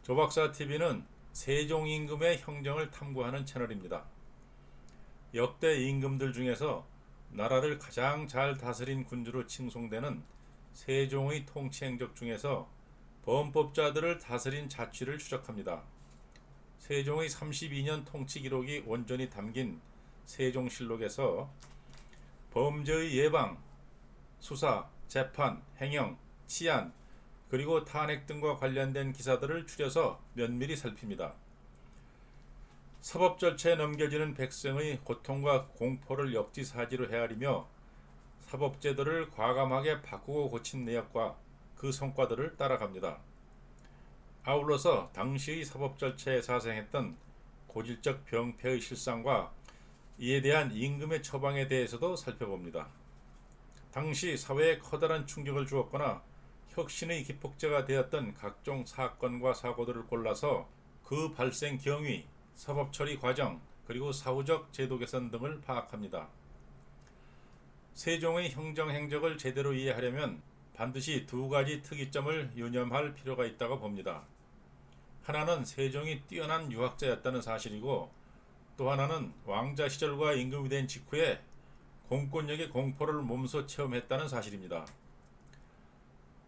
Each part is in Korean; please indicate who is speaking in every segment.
Speaker 1: 조박사TV는 세종 임금의 형정을 탐구하는 채널입니다. 역대 임금들 중에서 나라를 가장 잘 다스린 군주로 칭송되는 세종의 통치 행적 중에서 범법자들을 다스린 자취를 추적합니다. 세종의 32년 통치 기록이 온전히 담긴 세종실록에서 범죄의 예방, 수사, 재판, 행형, 치안, 그리고 탄핵 등과 관련된 기사들을 추려서 면밀히 살핍니다. 사법 절차에 넘겨지는 백성의 고통과 공포를 역지사지로 헤아리며 사법제도를 과감하게 바꾸고 고친 내역과 그 성과들을 따라갑니다. 아울러서 당시의 사법 절차에 자생했던 고질적 병폐의 실상과 이에 대한 임금의 처방에 대해서도 살펴봅니다. 당시 사회에 커다란 충격을 주었거나 혁신의 기폭제가 되었던 각종 사건과 사고들을 골라서 그 발생 경위, 사법 처리 과정, 그리고 사후적 제도 개선 등을 파악합니다. 세종의 형정 행적을 제대로 이해하려면 반드시 두 가지 특이점을 유념할 필요가 있다고 봅니다. 하나는 세종이 뛰어난 유학자였다는 사실이고, 또 하나는 왕자 시절과 임금이 된 직후에 공권력의 공포를 몸소 체험했다는 사실입니다.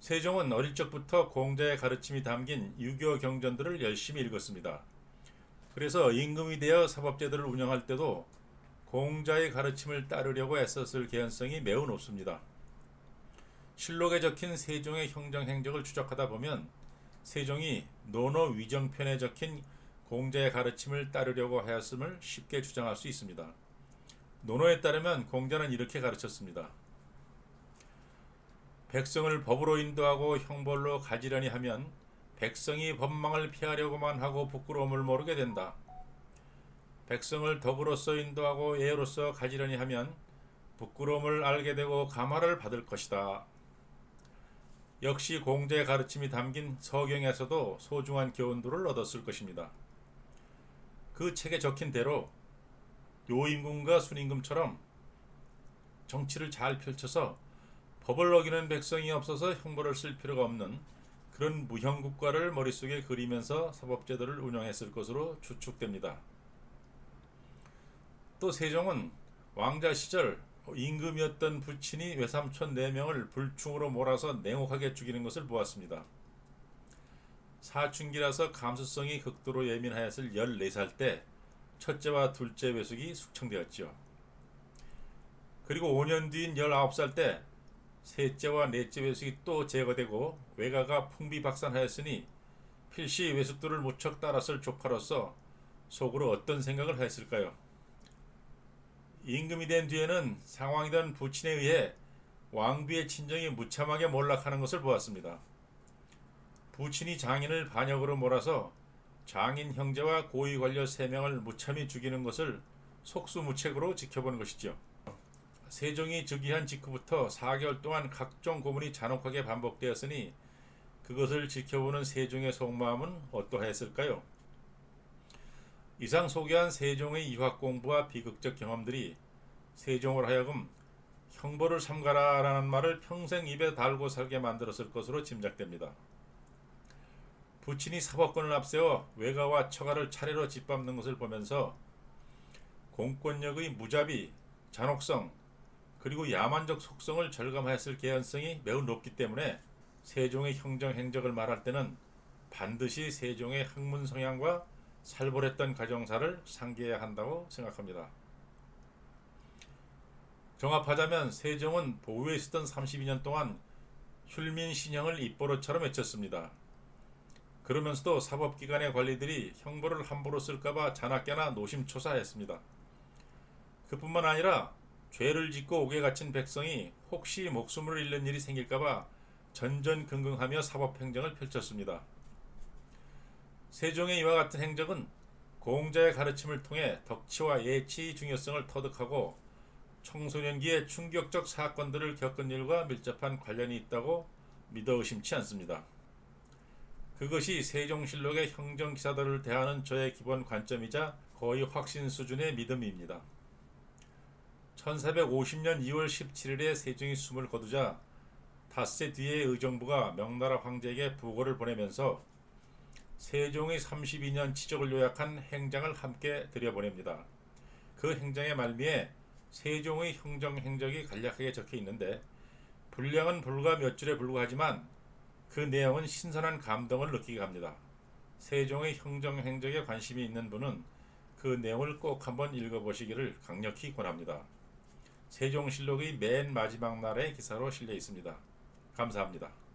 Speaker 1: 세종은 어릴 적부터 공자의 가르침이 담긴 유교 경전들을 열심히 읽었습니다. 그래서 임금이 되어 사법제도를 운영할 때도 공자의 가르침을 따르려고 애썼을 개연성이 매우 높습니다. 실록에 적힌 세종의 형정 행적을 추적하다 보면 세종이 논어 위정편에 적힌 공자의 가르침을 따르려고 하였음을 쉽게 주장할 수 있습니다. 논어에 따르면 공자는 이렇게 가르쳤습니다. 백성을 법으로 인도하고 형벌로 가지려니 하면 백성이 법망을 피하려고만 하고 부끄러움을 모르게 된다. 백성을 덕으로서 인도하고 예로서 가지려니 하면 부끄러움을 알게 되고 감화를 받을 것이다. 역시 공자의 가르침이 담긴 서경에서도 소중한 교훈들을 얻었을 것입니다. 그 책에 적힌 대로 요임금과 순임금처럼 정치를 잘 펼쳐서 법을 어기는 백성이 없어서 형벌을 쓸 필요가 없는 그런 무형국가를 머릿속에 그리면서 사법제도를 운영했을 것으로 추측됩니다. 또 세종은 왕자 시절 임금이었던 부친이 외삼촌 4명을 불충으로 몰아서 냉혹하게 죽이는 것을 보았습니다. 사춘기라서 감수성이 극도로 예민하였을 14살 때 첫째와 둘째 외숙이 숙청되었지요. 그리고 5년 뒤인 19살 때 셋째와 넷째 외숙이 또 제거되고 외가가 풍비박산하였으니 필시 외숙들을 무척 따랐을 조카로서 속으로 어떤 생각을 하였을까요? 임금이 된 뒤에는 상왕이던 부친에 의해 왕비의 친정이 무참하게 몰락하는 것을 보았습니다. 부친이 장인을 반역으로 몰아서 장인 형제와 고위 관료 3명을 무참히 죽이는 것을 속수무책으로 지켜보는 것이죠. 세종이 즉위한 직후부터 4개월 동안 각종 고문이 잔혹하게 반복되었으니 그것을 지켜보는 세종의 속마음은 어떠했을까요? 이상 소개한 세종의 유학 공부와 비극적 경험들이 세종으로 하여금 형벌을 삼가라 라는 말을 평생 입에 달고 살게 만들었을 것으로 짐작됩니다. 부친이 사법권을 앞세워 외가와 처가를 차례로 짓밟는 것을 보면서 공권력의 무자비, 잔혹성, 그리고 야만적 속성을 절감하였을 개연성이 매우 높기 때문에 세종의 형정 행적을 말할 때는 반드시 세종의 학문 성향과 살벌했던 가정사를 상기해야 한다고 생각합니다. 종합하자면 세종은 보위에 있었던 32년 동안 흉민신형을 입버릇처럼 외쳤습니다. 그러면서도 사법기관의 관리들이 형벌을 함부로 쓸까봐 자나깨나 노심초사했습니다. 그뿐만 아니라 죄를 짓고 옥에 갇힌 백성이 혹시 목숨을 잃는 일이 생길까봐 전전긍긍하며 사법행정을 펼쳤습니다. 세종의 이와 같은 행적은 공자의 가르침을 통해 덕치와 예치의 중요성을 터득하고 청소년기에 충격적 사건들을 겪은 일과 밀접한 관련이 있다고 믿어 의심치 않습니다. 그것이 세종실록의 형정기사들을 대하는 저의 기본 관점이자 거의 확신 수준의 믿음입니다. 1450년 2월 17일에 세종이 숨을 거두자 닷새 뒤에 의정부가 명나라 황제에게 부고를 보내면서 세종의 32년 치적을 요약한 행장을 함께 들여보냅니다. 그 행장의 말미에 세종의 형정 행적이 간략하게 적혀 있는데 분량은 불과 몇 줄에 불과하지만 그 내용은 신선한 감동을 느끼게 합니다. 세종의 형정 행적에 관심이 있는 분은 그 내용을 꼭 한번 읽어보시기를 강력히 권합니다. 세종실록의 맨 마지막 날의 기사로 실려 있습니다. 감사합니다.